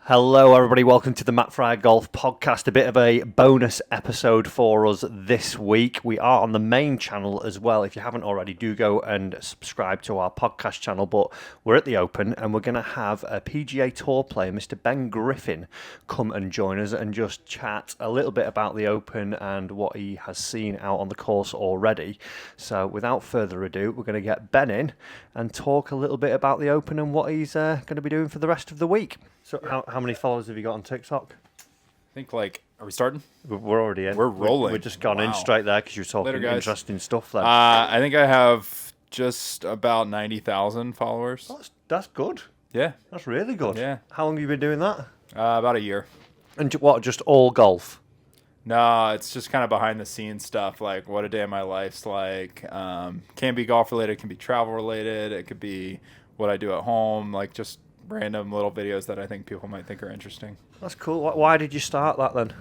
Hello, everybody. Welcome to the Matt Fryer Golf Podcast. A bit of a bonus episode for us this week. We are on the main channel as well. If you haven't already, do go and subscribe to our podcast channel. But we're at the Open and we're going to have a PGA Tour player, Mr. Ben Griffin, come and join us and just chat a little bit about the Open and what he has seen out on the course already. So without further ado, we're going to get Ben in and talk a little bit about the Open and what he's going to be doing for the rest of the week. So how many followers have you got on TikTok? I think, are we starting? We're already in. We're rolling. We're just gone in straight there because you're talking interesting stuff there. I think I have just about 90,000 followers. That's good. Yeah. That's really good. Yeah. How long have you been doing that? About a year. And what, just all golf? No, it's just kind of behind the scenes stuff, like what a day in my life's like. Can be golf related, can be travel related, it could be what I do at home, like just random little videos that I think people might think are interesting. That's cool. Why did you start that then?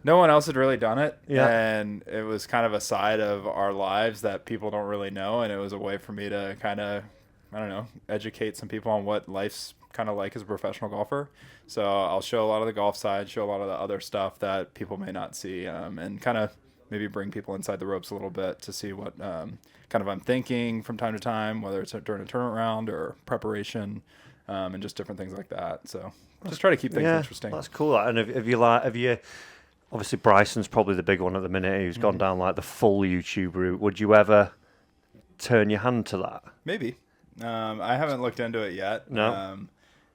No one else had really done it, yeah. And it was kind of a side of our lives that people don't really know, and it was a way for me to kind of, educate some people on what life's kind of like as a professional golfer. So I'll show a lot of the golf side, show a lot of the other stuff that people may not see, and kind of maybe bring people inside the ropes a little bit to see what kind of I'm thinking from time to time, whether it's during a tournament round or preparation. And just different things like that. So just try to keep things interesting. That's cool. And have you obviously Bryson's probably the big one at the minute, who's gone down like the full YouTube route. Would you ever turn your hand to that? Maybe. I haven't looked into it yet. No.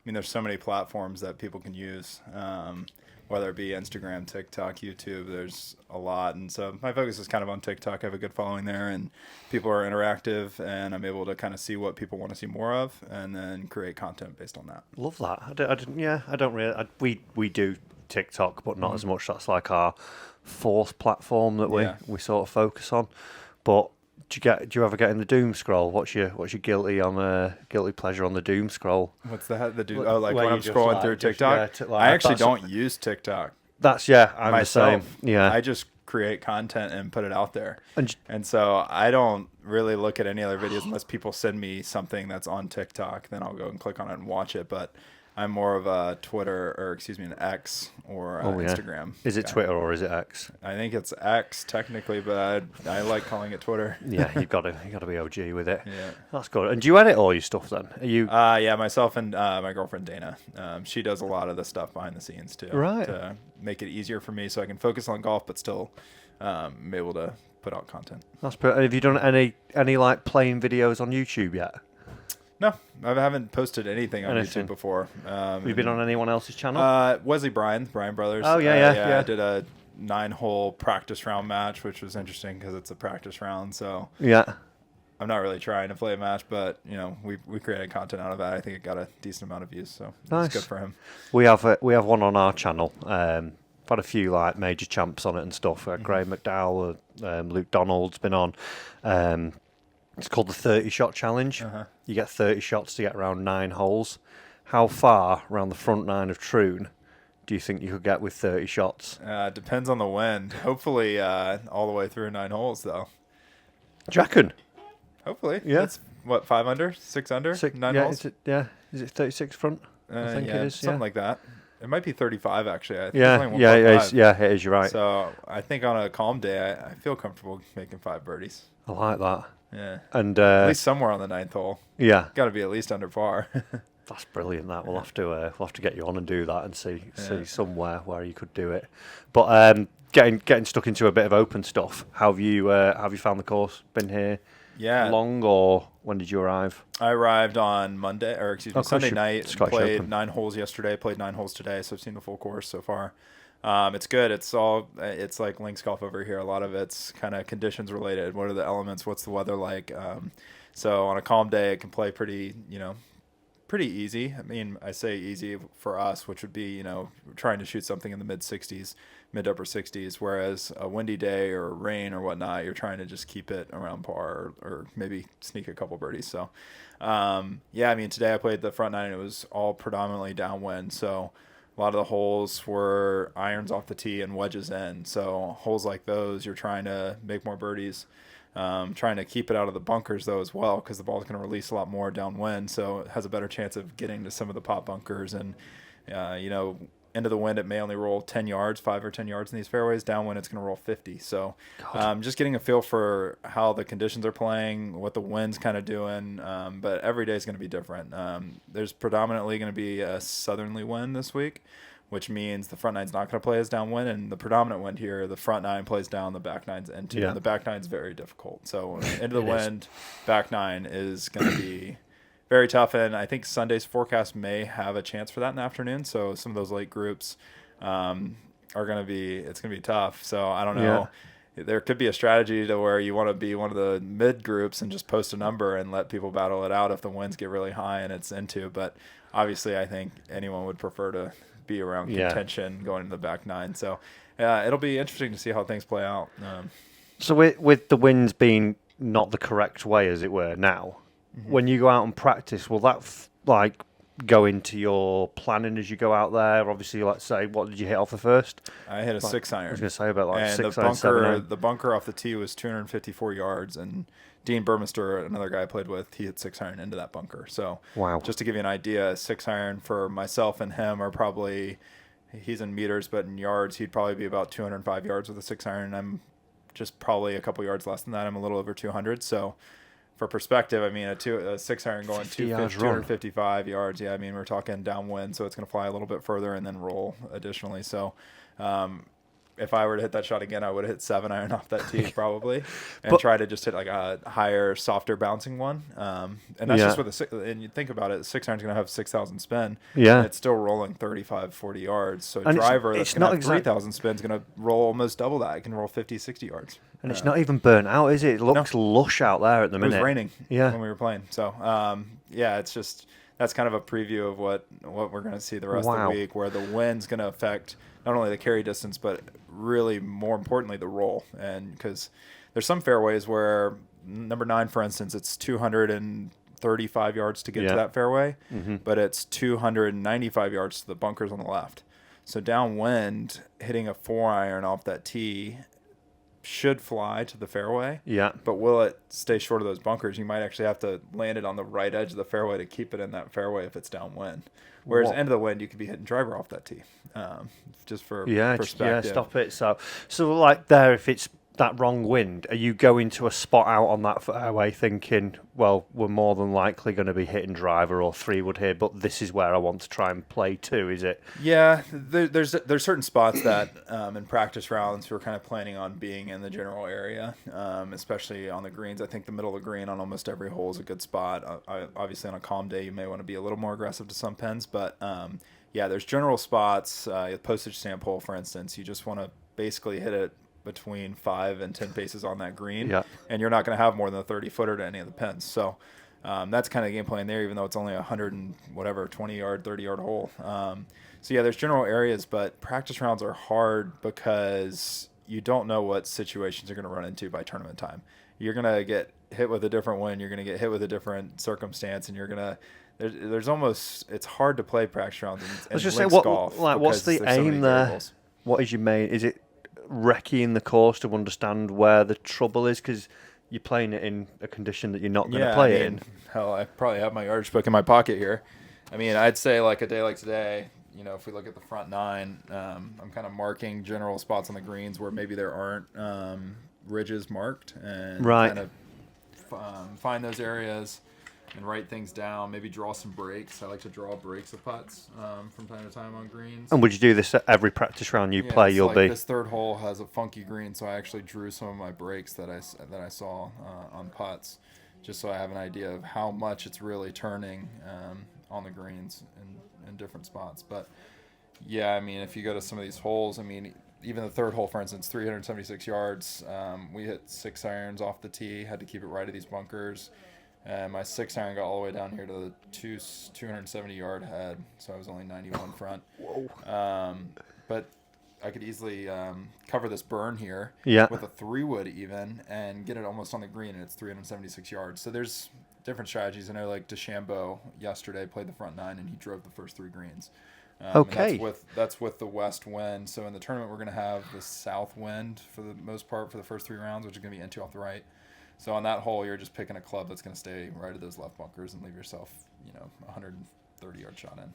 There's so many platforms that people can use, whether it be Instagram, TikTok, YouTube, there's a lot. And so my focus is kind of on TikTok. I have a good following there and people are interactive and I'm able to kind of see what people want to see more of and then create content based on that. Love that. I don't really, we do TikTok, but not as much. That's like our fourth platform that we sort of focus on. But do you ever get in the doom scroll? What's your guilty pleasure on the doom scroll? What's that? The doom? Oh, like when I'm scrolling through TikTok. I actually don't use TikTok. I'm myself. The same. Yeah, I just create content and put it out there, and so I don't really look at any other videos unless people send me something that's on TikTok. Then I'll go and click on it and watch it. But I'm more of a an X or Instagram. Is it Twitter or is it X? I think it's X technically, but I like calling it Twitter. Yeah, you got to be OG with it. Yeah, that's good. And do you edit all your stuff then? Are you? Yeah, myself and my girlfriend Dana. She does a lot of the stuff behind the scenes too. Right. To make it easier for me, so I can focus on golf, but still be able to put out content. That's perfect. Have you done any like playing videos on YouTube yet? No, I haven't posted anything on YouTube before. Have you been on anyone else's channel? Wesley Bryan Brothers. Oh, yeah. I did a 9-hole practice round match, which was interesting because it's a practice round. So yeah, I'm not really trying to play a match, but we created content out of that. I think it got a decent amount of views, so nice. It's good for him. We have one on our channel. I've had a few like major champs on it and stuff. Graham McDowell, Luke Donald's been on. It's called the 30-shot challenge. You get 30 shots to get around 9 holes. How far around the front 9 of Troon do you think you could get with 30 shots? Depends on the wind. Hopefully all the way through 9 holes, though. Do you reckon? Hopefully. Yeah. That's, 5 under? 6 under? 9 holes? Is it 36 front? I think it is. Something like that. It might be 35, actually. I think it is. You're right. So I think on a calm day, I feel comfortable making 5 birdies. I like that. Yeah. And at least somewhere on the 9th hole. Yeah. Got to be at least under par. That's brilliant. That we'll have to get you on and do that and see somewhere where you could do it. But getting stuck into a bit of open stuff. How have you found the course? Been here long, or when did you arrive? I arrived on Sunday night. Played Open. 9 holes yesterday. Played 9 holes today. So I've seen the full course so far. It's good. It's like links golf over here. A lot of it's kind of conditions related. What are the elements? What's the weather like? So on a calm day, it can play pretty easy. I mean, I say easy for us, which would be, trying to shoot something in the mid to upper 60s, whereas a windy day or rain or whatnot, you're trying to just keep it around par or maybe sneak a couple birdies. So, today I played the front 9 and it was all predominantly downwind. So a lot of the holes were irons off the tee and wedges in. So holes like those, you're trying to make more birdies. Trying to keep it out of the bunkers, though, as well, because the ball's going to release a lot more downwind. So it has a better chance of getting to some of the pop bunkers and Into the wind, it may only roll 10 yards, 5 or 10 yards in these fairways. Downwind, it's going to roll 50. So just getting a feel for how the conditions are playing, what the wind's kind of doing. But every day is going to be different. There's predominantly going to be a southerly wind this week, which means the front nine's not going to play as downwind. And the predominant wind here, the front nine plays down, the back nine's into. Yeah. And the back nine's very difficult. So into the wind, back nine is going to be very tough, and I think Sunday's forecast may have a chance for that in the afternoon. So some of those late groups are going to be tough. So I don't know. Yeah. There could be a strategy to where you want to be one of the mid groups and just post a number and let people battle it out if the winds get really high and it's into. But obviously, I think anyone would prefer to be around contention going into the back nine. So it'll be interesting to see how things play out. So with the winds being not the correct way, as it were, now. When you go out and practice, will that go into your planning as you go out there? Obviously, let's say, what did you hit off the first? I hit a 6 iron. I was going to say about and 6 iron. The bunker off the tee was 254 yards, and Dean Burmester, another guy I played with, he hit 6 iron into that bunker. So just to give you an idea, 6 iron for myself and him are probably, he's in meters, but in yards, he'd probably be about 205 yards with a 6 iron. I'm just probably a couple yards less than that. I'm a little over 200. So for perspective, I mean, a 6 iron going 255 yards. Yeah, I mean, we're talking downwind, so it's going to fly a little bit further and then roll additionally. So if I were to hit that shot again, I would have hit 7 iron off that tee probably and try to just hit like a higher, softer bouncing one. And that's just with and you think about it, 6 iron's going to have 6,000 spin. Yeah. And it's still rolling 35, 40 yards. So a and driver that's going to have 3,000 spin is going to roll almost double that. It can roll 50, 60 yards. And it's not even burnt out, is it? It looks lush out there at the minute. It was raining when we were playing. So, it's just that's kind of a preview of what we're going to see the rest of the week, where the wind's going to affect not only the carry distance, but really more importantly, the roll. And because there's some fairways where number 9, for instance, it's 235 yards to get to that fairway, but it's 295 yards to the bunkers on the left. So downwind, hitting a 4 iron off that tee should fly to the fairway. Yeah. But will it stay short of those bunkers? You might actually have to land it on the right edge of the fairway to keep it in that fairway if it's downwind. Whereas end of the wind, you could be hitting driver off that tee. Just for perspective. Yeah, stop it. So like there, if it's that wrong wind, are you going to a spot out on that fairway thinking, well, we're more than likely going to be hitting driver or 3-wood here, but this is where I want to try and play too, is it? Yeah, there's certain spots that in practice rounds we're kind of planning on being in the general area, especially on the greens. I think the middle of the green on almost every hole is a good spot. Obviously, on a calm day, you may want to be a little more aggressive to some pins, but there's general spots. Postage stamp hole, for instance, you just want to basically hit it between 5 and 10 paces on that green, and you're not going to have more than a 30-footer to any of the pins. So that's kind of the game plan there, even though it's only 20-yard, 30-yard hole. There's general areas, but practice rounds are hard because you don't know what situations you're going to run into by tournament time. You're going to get hit with a different wind, you're going to get hit with a different circumstance, and you're going to there's almost, it's hard to play practice rounds in golf. What's the aim there? Variables. What is your main? Is it recceing the course to understand where the trouble is, because you're playing it in a condition that you're not going to play it in? Hell, I probably have my yardage book in my pocket here. I mean, I'd say like a day like today, if we look at the front 9, I'm kind of marking general spots on the greens where maybe there aren't ridges marked, and kind of find those areas and write things down, maybe draw some breaks. I like to draw breaks of putts from time to time on greens. And would you do this at every practice round you play? You'll be. This third hole has a funky green, so I actually drew some of my breaks that I saw on putts, just so I have an idea of how much it's really turning on the greens in different spots. But I mean, if you go to some of these holes, I mean, even the third hole, for instance, 376 yards. We hit 6 irons off the tee, had to keep it right of these bunkers. And my 6 iron got all the way down here to the 270-yard head, so I was only 91 front. Whoa. But I could easily cover this burn here with a 3-wood even and get it almost on the green, and it's 376 yards. So there's different strategies. I know, like DeChambeau yesterday played the front 9, and he drove the first 3 greens. Okay. That's with the west wind. So in the tournament, we're going to have the south wind for the most part for the first 3 rounds, which is going to be into off the right. So on that hole, you're just picking a club that's going to stay right at those left bunkers and leave yourself, a 130-yard shot in.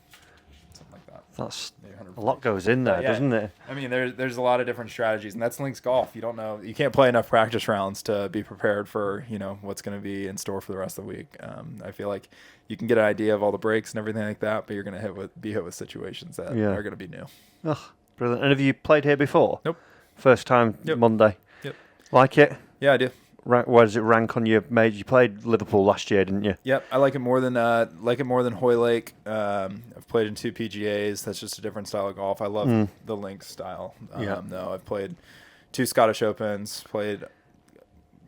something like that. That's Maybe 100 a lot goes in there, Yeah. doesn't it? I mean, there's a lot of different strategies, and that's links golf. You don't know, you can't play enough practice rounds to be prepared for what's going to be in store for the rest of the week. I feel like you can get an idea of all the breaks and everything like that, but you're going to be hit with situations that are going to be new. Oh, brilliant! And have you played here before? Nope. First time Monday. Yep. Like it? Yeah, I do. Where does it rank on your major? You played Liverpool last year, didn't you? Yep, I like it more than Hoylake. I've played in 2 PGAs. That's just a different style of golf. I love the links style. No, I've played 2 Scottish Opens. Played,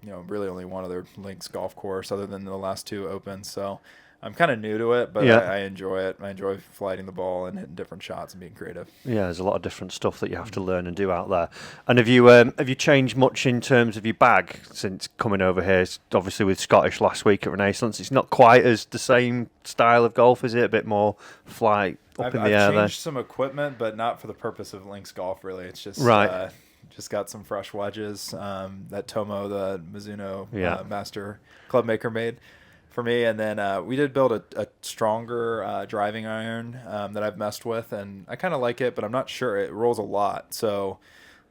really only one other links golf course other than the last 2 Opens. So I'm kind of new to it, but I enjoy it. I enjoy flighting the ball and hitting different shots and being creative. Yeah, there's a lot of different stuff that you have to learn and do out there. And have you changed much in terms of your bag since coming over here? It's obviously with Scottish last week at Renaissance, it's not quite as the same style of golf, is it? A bit more flight up in the air there. I've changed some equipment, but not for the purpose of links golf, really. It's just just got some fresh wedges that Tomo, the Mizuno master club maker, made for me, and then we did build a stronger driving iron that I've messed with, and I kind of like it, but I'm not sure. It rolls a lot, so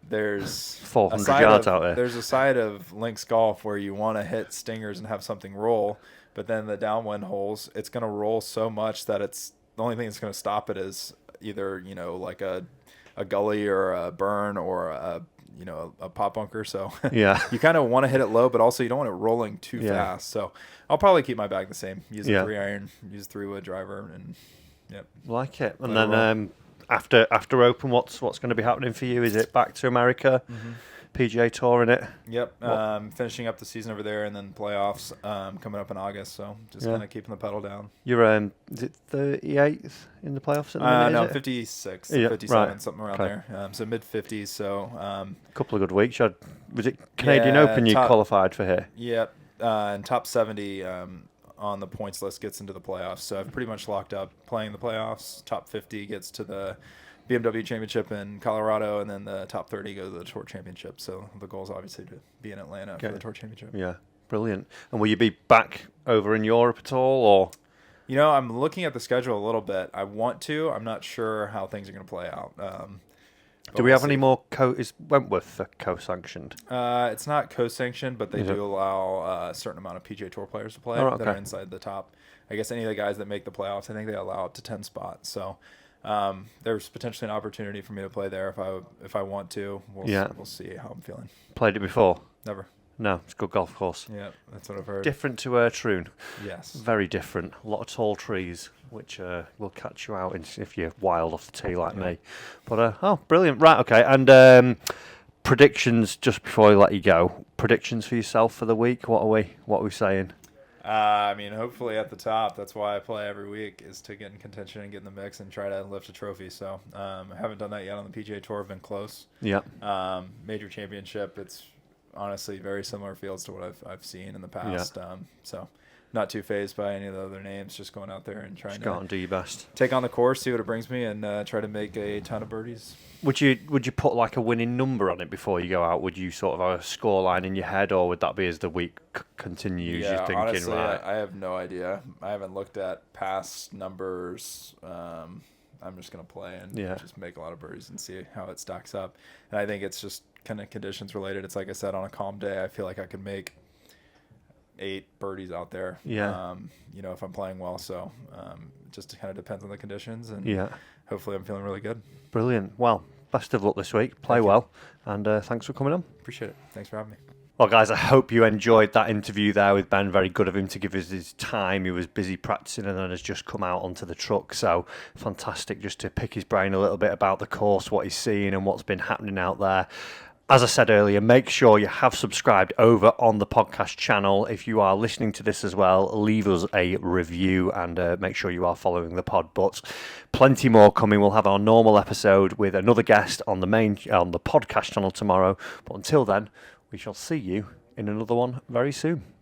there's 400 yards out there. There's a side of links golf where you want to hit stingers and have something roll, but then the downwind holes, it's going to roll so much that it's the only thing that's going to stop it is either like a gully or a burn or a pop bunker. So you kind of want to hit it low, but also you don't want it rolling too fast. So I'll probably keep my bag the same. Use a 3-iron, use 3-wood driver, and like it. And then after Open, what's going to be happening for you? Is it back to America? PGA Tour in it? Yep. Finishing up the season over there, and then playoffs coming up in August. So just kind of keeping the pedal down. You're is it 38th in the playoffs? At the minute, no, 56, 57, something around there. So mid 50s. So a couple of good weeks. Was it Canadian Open you qualified for here? Yep. And top 70 on the points list gets into the playoffs. So I've pretty much locked up playing the playoffs. Top 50 gets to the BMW Championship in Colorado, and then the top 30 go to the Tour Championship. So the goal is obviously to be in Atlanta for the Tour Championship. Yeah, brilliant. And will you be back over in Europe at all, or? I'm looking at the schedule a little bit. I want to. I'm not sure how things are going to play out. Do we have any more? Is Wentworth co-sanctioned? It's not co-sanctioned, but they do allow a certain amount of PGA Tour players to play that are inside the top. I guess any of the guys that make the playoffs, I think they allow up to 10 spots. So there's potentially an opportunity for me to play there if I want to. We'll see how I'm feeling. Played it before? Never. No, it's a good golf course. Yeah, that's what I've heard. Different to Troon. Yes. Very different. A lot of tall trees, which will catch you out if you're wild off the tee like me. But, brilliant. Right, okay. And predictions, just before I let you go, predictions for yourself for the week. What are we saying? Hopefully at the top. That's why I play every week, is to get in contention and get in the mix and try to lift a trophy. So I haven't done that yet on the PGA Tour. I've been close. Yeah. Major championship, it's honestly very similar fields to what I've seen in the past. So not too phased by any of the other names, just going out there and trying to go out and do your best. Take on the course, see what it brings me, and try to make a ton of birdies. Would you put like a winning number on it before you go out? Would you sort of have a score line in your head, or would that be as the week continues? You're thinking, honestly, right? I have no idea. I haven't looked at past numbers. I'm just going to play and just make a lot of birdies and see how it stacks up. And I think it's just kind of conditions related. It's like I said, on a calm day, I feel like I could make 8 birdies out there. Yeah. If I'm playing well. So it just kind of depends on the conditions. And hopefully I'm feeling really good. Brilliant. Well, best of luck this week. Play well. And thanks for coming on. Appreciate it. Thanks for having me. Well, guys, I hope you enjoyed that interview there with Ben. Very good of him to give us his time. He was busy practicing and then has just come out onto the truck. So fantastic just to pick his brain a little bit about the course, what he's seeing and what's been happening out there. As I said earlier, make sure you have subscribed over on the podcast channel. If you are listening to this as well, leave us a review and make sure you are following the pod. But plenty more coming. We'll have our normal episode with another guest on the podcast channel tomorrow. But until then, we shall see you in another one very soon.